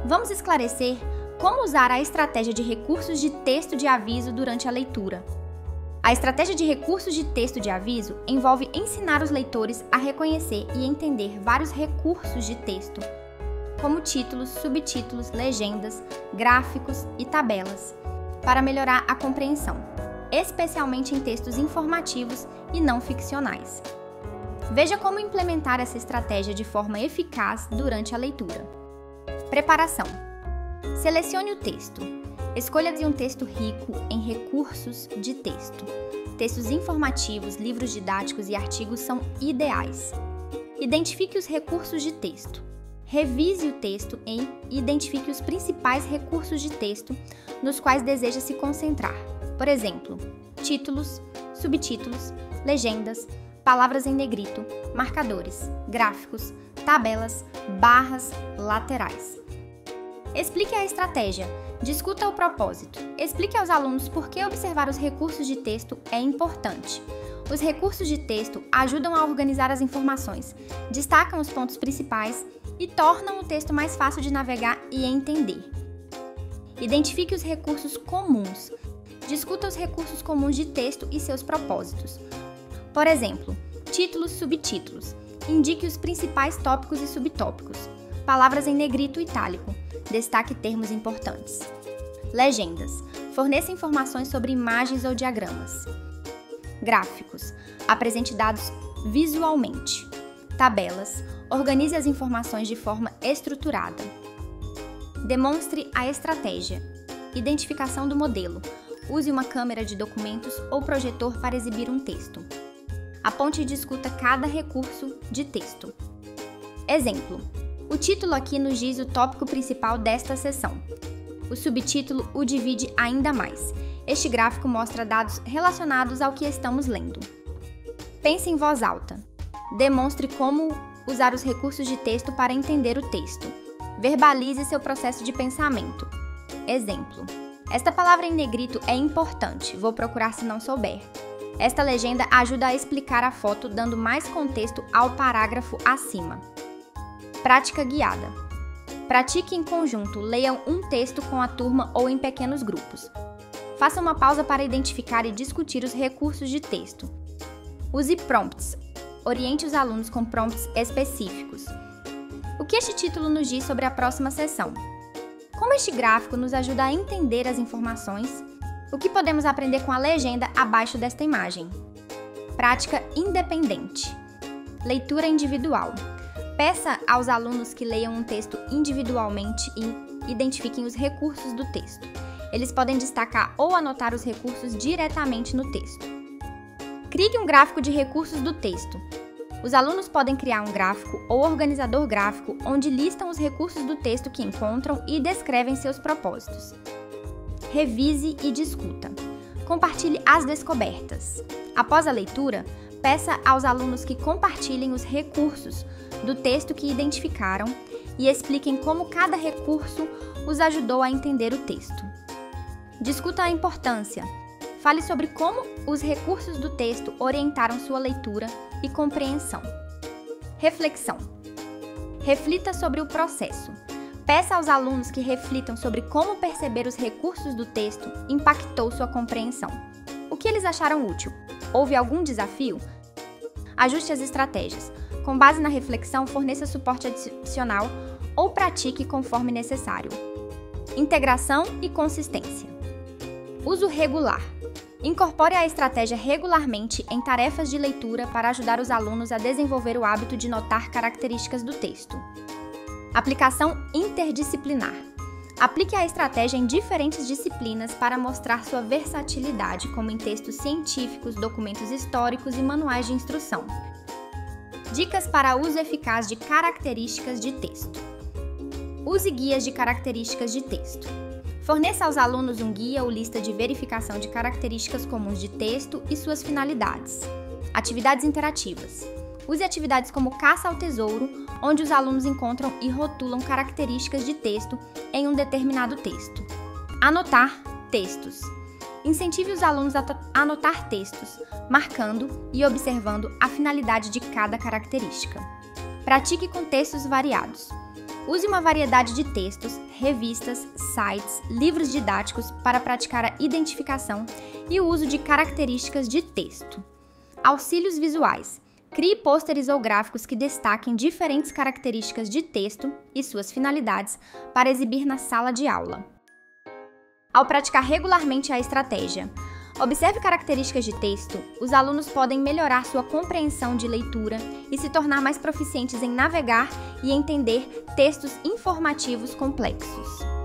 Vamos esclarecer como usar a estratégia de recursos de texto de aviso durante a leitura. A estratégia de recursos de texto de aviso envolve ensinar os leitores a reconhecer e entender vários recursos de texto, como títulos, subtítulos, legendas, gráficos e tabelas, para melhorar a compreensão, especialmente em textos informativos e não ficcionais. Veja como implementar essa estratégia de forma eficaz durante a leitura. Preparação. Selecione o texto. Escolha de um texto rico em recursos de texto. Textos informativos, livros didáticos e artigos são ideais. Identifique os recursos de texto. Revise o texto e identifique os principais recursos de texto nos quais deseja se concentrar. Por exemplo, títulos, subtítulos, legendas, palavras em negrito, marcadores, gráficos, tabelas, barras, laterais. Explique a estratégia. Discuta o propósito. Explique aos alunos por que observar os recursos de texto é importante. Os recursos de texto ajudam a organizar as informações, destacam os pontos principais e tornam o texto mais fácil de navegar e entender. Identifique os recursos comuns. Discuta os recursos comuns de texto e seus propósitos. Por exemplo, títulos, subtítulos. Indique os principais tópicos e subtópicos. Palavras em negrito itálico. Destaque termos importantes. Legendas. Forneça informações sobre imagens ou diagramas. Gráficos. Apresente dados visualmente. Tabelas. Organize as informações de forma estruturada. Demonstre a estratégia. Identificação do modelo. Use uma câmera de documentos ou projetor para exibir um texto. Aponte e discuta cada recurso de texto. Exemplo. O título aqui nos diz o tópico principal desta seção. O subtítulo o divide ainda mais. Este gráfico mostra dados relacionados ao que estamos lendo. Pense em voz alta. Demonstre como usar os recursos de texto para entender o texto. Verbalize seu processo de pensamento. Exemplo. Esta palavra em negrito é importante, vou procurar se não souber. Esta legenda ajuda a explicar a foto, dando mais contexto ao parágrafo acima. Prática guiada. Pratique em conjunto, leiam um texto com a turma ou em pequenos grupos. Faça uma pausa para identificar e discutir os recursos de texto. Use prompts. Oriente os alunos com prompts específicos. O que este título nos diz sobre a próxima sessão? Como este gráfico nos ajuda a entender as informações? O que podemos aprender com a legenda abaixo desta imagem? Prática independente. Leitura individual. Peça aos alunos que leiam um texto individualmente e identifiquem os recursos do texto. Eles podem destacar ou anotar os recursos diretamente no texto. Crie um gráfico de recursos do texto. Os alunos podem criar um gráfico ou organizador gráfico onde listam os recursos do texto que encontram e descrevem seus propósitos. Revise e discuta. Compartilhe as descobertas. Após a leitura, peça aos alunos que compartilhem os recursos do texto que identificaram e expliquem como cada recurso os ajudou a entender o texto. Discuta a importância. Fale sobre como os recursos do texto orientaram sua leitura e compreensão. Reflexão. Reflita sobre o processo. Peça aos alunos que reflitam sobre como perceber os recursos do texto impactou sua compreensão. O que eles acharam útil? Houve algum desafio? Ajuste as estratégias. Com base na reflexão, forneça suporte adicional ou pratique conforme necessário. Integração e consistência. Uso regular. Incorpore a estratégia regularmente em tarefas de leitura para ajudar os alunos a desenvolver o hábito de notar características do texto. Aplicação interdisciplinar. Aplique a estratégia em diferentes disciplinas para mostrar sua versatilidade, como em textos científicos, documentos históricos e manuais de instrução. Dicas para uso eficaz de características de texto. Use guias de características de texto. Forneça aos alunos um guia ou lista de verificação de características comuns de texto e suas finalidades. Atividades interativas. Use atividades como caça ao tesouro, onde os alunos encontram e rotulam características de texto em um determinado texto. Anotar textos. Incentive os alunos a anotar textos, marcando e observando a finalidade de cada característica. Pratique com textos variados. Use uma variedade de textos, revistas, sites, livros didáticos para praticar a identificação e o uso de características de texto. Auxílios visuais. Crie pôsteres ou gráficos que destaquem diferentes características de texto e suas finalidades para exibir na sala de aula. Ao praticar regularmente a estratégia, observe características de texto, os alunos podem melhorar sua compreensão de leitura e se tornar mais proficientes em navegar e entender textos informativos complexos.